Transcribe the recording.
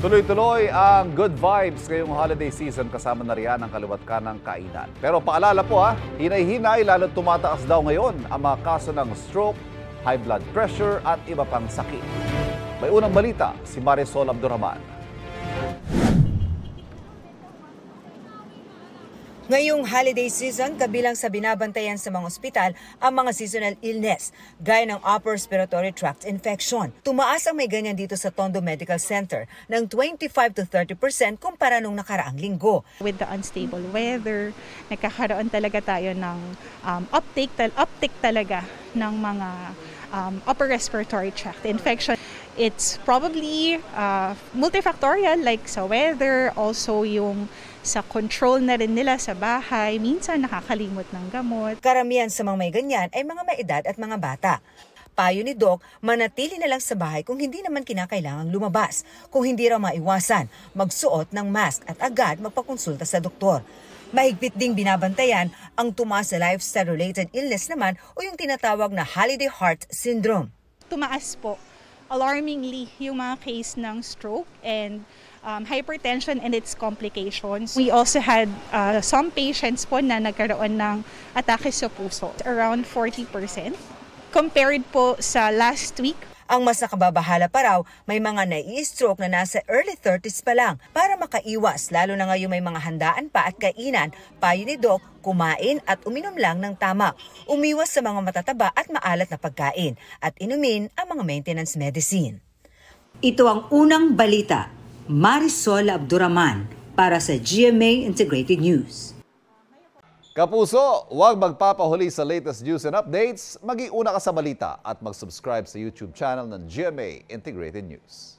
Tuloy-tuloy ang good vibes ngayong holiday season kasama na riyan ang kaluwat ka ng kainan. Pero paalala po hinay-hinay lalo tumataas daw ngayon ang mga kaso ng stroke, high blood pressure at iba pang sakit. May unang balita si Marisol Abdurrahman. Ngayong holiday season, kabilang sa binabantayan sa mga ospital ang mga seasonal illness, gaya ng upper respiratory tract infection. Tumaas ang may ganyan dito sa Tondo Medical Center ng 25 to 30% kumpara nung nakaraang linggo. With the unstable weather, nagkakaroon talaga tayo ng uptick talaga ng mga upper respiratory tract infection. It's probably multifactorial, like sa weather, also yung sa control na rin nila sa bahay, minsan nakakalimot ng gamot. Karamihan sa mga may ganyan ay mga may edad at mga bata. Payo ni Doc, manatili na lang sa bahay kung hindi naman kinakailangang lumabas. Kung hindi raw maiwasan, magsuot ng mask at agad magpakonsulta sa doktor. Mahigpit ding binabantayan ang tumaas na lifestyle-related illness naman o yung tinatawag na holiday heart syndrome. Tumaas po, alarmingly, yung mga case ng stroke and hypertension and its complications. We also had some patients po na nagkaroon ng atake sa puso, around 40%. Compared po sa last week, ang mas nakababahala pa raw, may mga nai-stroke na nasa early 30s pa lang. Para makaiwas, lalo na ngayon may mga handaan pa at kainan, payo ni Doc, kumain at uminom lang ng tama. Umiwas sa mga matataba at maalat na pagkain at inumin ang mga maintenance medicine. Ito ang unang balita. Marisol Abdurrahman para sa GMA Integrated News. Kapuso, huwag magpapahuli sa latest news and updates. Mag-iuna ka sa balita at mag-subscribe sa YouTube channel ng GMA Integrated News.